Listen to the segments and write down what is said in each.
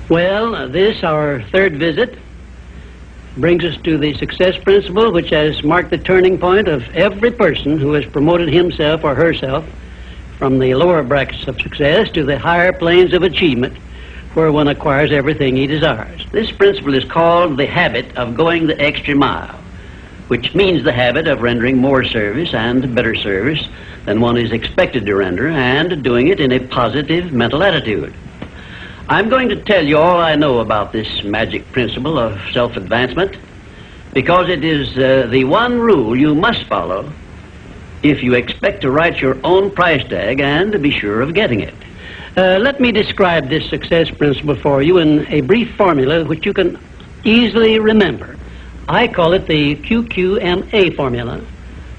Well, this, our third visit, brings us to the success principle, which has marked the turning point of every person who has promoted himself or herself from the lower brackets of success to the higher planes of achievement, where one acquires everything he desires. This principle is called the habit of going the extra mile, which means the habit of rendering more service and better service than one is expected to render, and doing it in a positive mental attitude. I'm going to tell you all I know about this magic principle of self-advancement, because it is the one rule you must follow if you expect to write your own price tag and to be sure of getting it. Let me describe this success principle for you in a brief formula which you can easily remember. I call it the QQMA formula,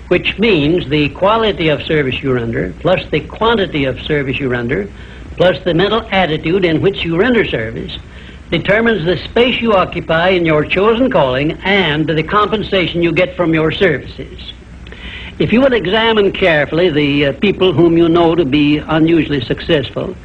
which means the quality of service you render plus the quantity of service you render plus the mental attitude in which you render service determines the space you occupy in your chosen calling and the compensation you get from your services. If you will examine carefully the people whom you know to be unusually successful,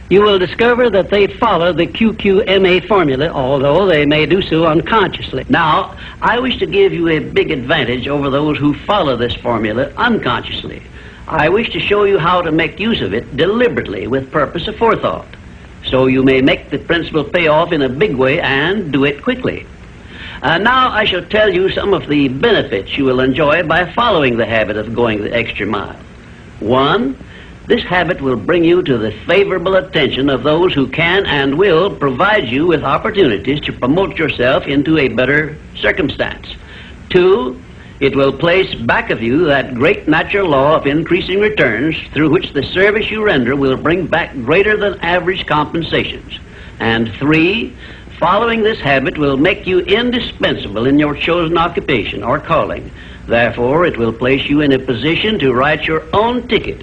you will discover that they follow the QQMA formula, although they may do so unconsciously. Now, I wish to give you a big advantage over those who follow this formula unconsciously. I wish to show you how to make use of it deliberately with purpose of forethought, so you may make the principle pay off in a big way and do it quickly. Now I shall tell you some of the benefits you will enjoy by following the habit of going the extra mile. 1, this habit will bring you to the favorable attention of those who can and will provide you with opportunities to promote yourself into a better circumstance. 2, it will place back of you that great natural law of increasing returns through which the service you render will bring back greater than average compensations. And 3, following this habit will make you indispensable in your chosen occupation or calling. Therefore, it will place you in a position to write your own ticket.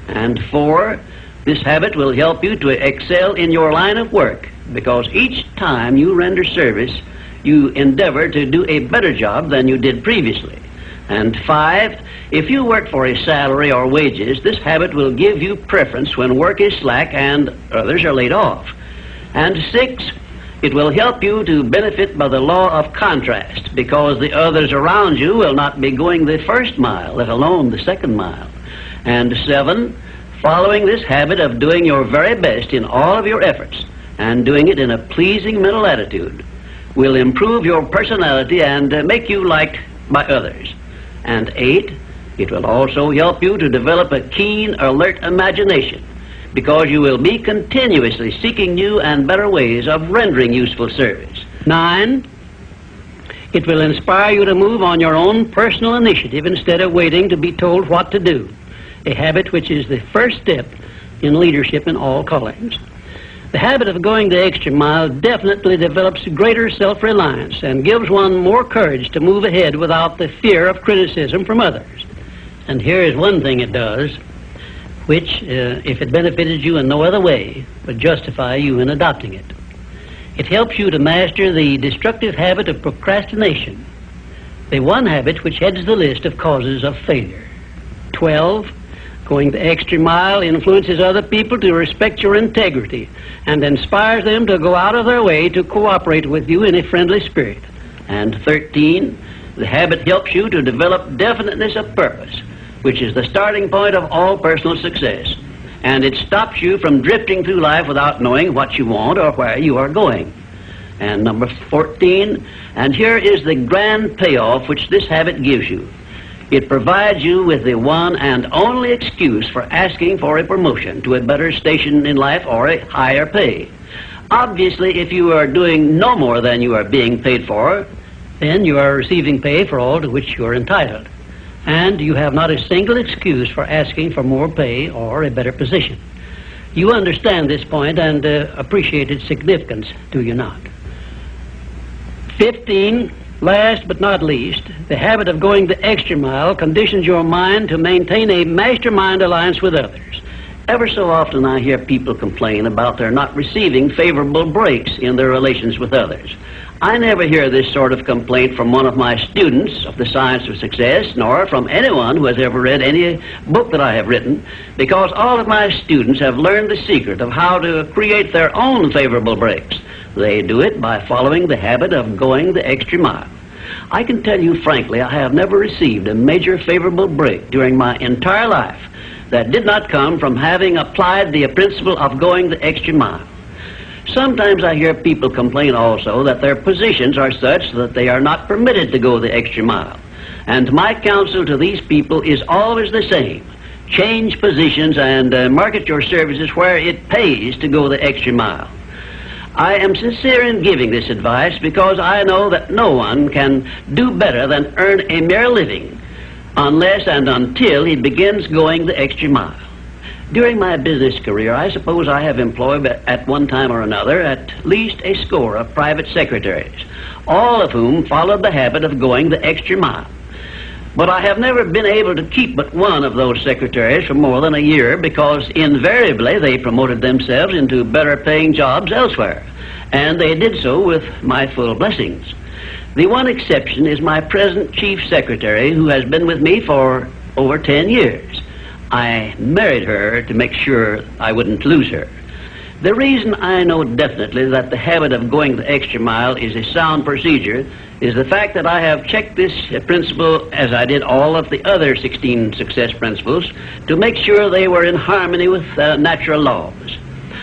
And 4, this habit will help you to excel in your line of work, because each time you render service, you endeavor to do a better job than you did previously. And 5, if you work for a salary or wages, this habit will give you preference when work is slack and others are laid off. And 6, it will help you to benefit by the law of contrast, because the others around you will not be going the first mile, let alone the second mile. And 7, following this habit of doing your very best in all of your efforts and doing it in a pleasing mental attitude will improve your personality and make you liked by others. And 8, it will also help you to develop a keen, alert imagination, because you will be continuously seeking new and better ways of rendering useful service. 9, it will inspire you to move on your own personal initiative instead of waiting to be told what to do, a habit which is the first step in leadership in all callings. The habit of going the extra mile definitely develops greater self-reliance and gives one more courage to move ahead without the fear of criticism from others. And here is one thing it does, which, if it benefited you in no other way, would justify you in adopting it. It helps you to master the destructive habit of procrastination, the one habit which heads the list of causes of failure. 12, going the extra mile influences other people to respect your integrity and inspires them to go out of their way to cooperate with you in a friendly spirit. And 13, the habit helps you to develop definiteness of purpose, which is the starting point of all personal success, and it stops you from drifting through life without knowing what you want or where you are going. And number 14, and here is the grand payoff which this habit gives you. It provides you with the one and only excuse for asking for a promotion to a better station in life or a higher pay. Obviously, if you are doing no more than you are being paid for, then you are receiving pay for all to which you are entitled, and you have not a single excuse for asking for more pay or a better position. You understand this point and appreciate its significance, do you not? 15, last but not least, the habit of going the extra mile conditions your mind to maintain a mastermind alliance with others. Ever so often I hear people complain about their not receiving favorable breaks in their relations with others. I never hear this sort of complaint from one of my students of the science of success, nor from anyone who has ever read any book that I have written, because all of my students have learned the secret of how to create their own favorable breaks. They do it by following the habit of going the extra mile. I can tell you frankly, I have never received a major favorable break during my entire life that did not come from having applied the principle of going the extra mile. Sometimes I hear people complain also that their positions are such that they are not permitted to go the extra mile. And my counsel to these people is always the same. Change positions and market your services where it pays to go the extra mile. I am sincere in giving this advice because I know that no one can do better than earn a mere living unless and until he begins going the extra mile. During my business career, I suppose I have employed at one time or another at least a score of private secretaries, all of whom followed the habit of going the extra mile. But I have never been able to keep but one of those secretaries for more than a year because invariably they promoted themselves into better paying jobs elsewhere, and they did so with my full blessings. The one exception is my present chief secretary, who has been with me for over 10 years. I married her to make sure I wouldn't lose her. The reason I know definitely that the habit of going the extra mile is a sound procedure is the fact that I have checked this principle, as I did all of the other 16 success principles, to make sure they were in harmony with natural laws.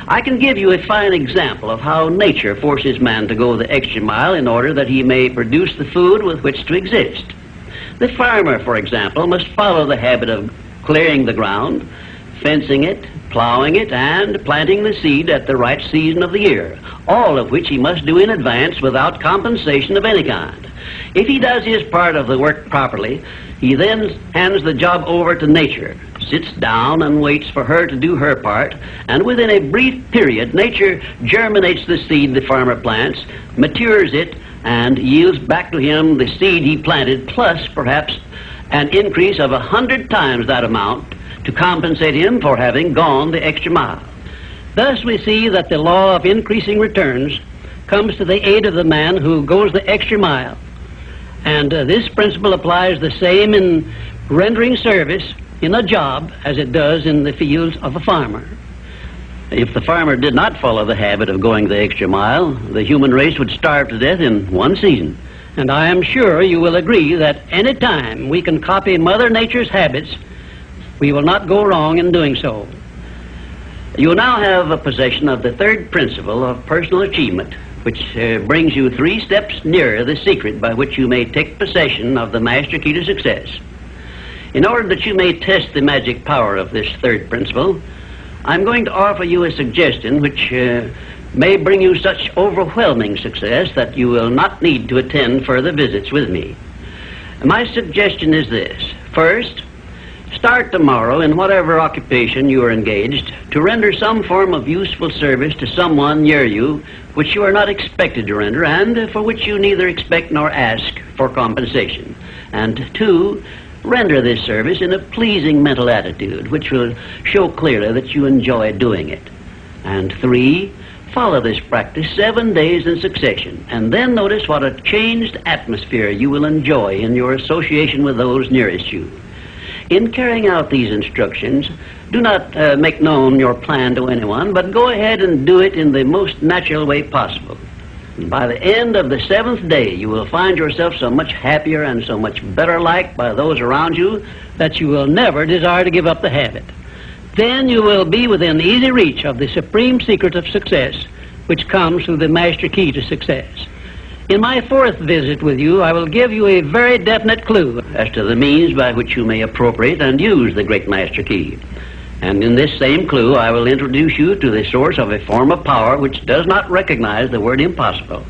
I can give you a fine example of how nature forces man to go the extra mile in order that he may produce the food with which to exist. The farmer, for example, must follow the habit of clearing the ground, fencing it, plowing it, and planting the seed at the right season of the year, all of which he must do in advance without compensation of any kind. If he does his part of the work properly, he then hands the job over to nature, sits down and waits for her to do her part, and within a brief period, nature germinates the seed the farmer plants, matures it, and yields back to him the seed he planted, plus perhaps an increase of 100 times that amount to compensate him for having gone the extra mile. Thus we see that the law of increasing returns comes to the aid of the man who goes the extra mile. And this principle applies the same in rendering service in a job as it does in the fields of a farmer. If the farmer did not follow the habit of going the extra mile, the human race would starve to death in one season. And I am sure you will agree that any time we can copy Mother Nature's habits, we will not go wrong in doing so. You now have a possession of the third principle of personal achievement, which brings you 3 steps nearer the secret by which you may take possession of the master key to success. In order that you may test the magic power of this third principle, I'm going to offer you a suggestion which may bring you such overwhelming success that you will not need to attend further visits with me. My suggestion is this. First, start tomorrow in whatever occupation you are engaged to render some form of useful service to someone near you which you are not expected to render and for which you neither expect nor ask for compensation. And 2, render this service in a pleasing mental attitude which will show clearly that you enjoy doing it. And 3, follow this practice 7 days in succession, and then notice what a changed atmosphere you will enjoy in your association with those nearest you. In carrying out these instructions, do not make known your plan to anyone, but go ahead and do it in the most natural way possible. And by the end of the 7th day, you will find yourself so much happier and so much better liked by those around you that you will never desire to give up the habit. Then you will be within easy reach of the supreme secret of success, which comes through the master key to success. In my 4th visit with you, I will give you a very definite clue as to the means by which you may appropriate and use the great master key. And in this same clue, I will introduce you to the source of a form of power which does not recognize the word impossible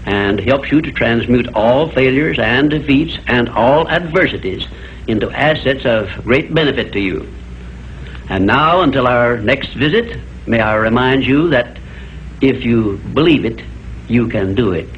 and helps you to transmute all failures and defeats and all adversities into assets of great benefit to you. And now, until our next visit, may I remind you that if you believe it, you can do it.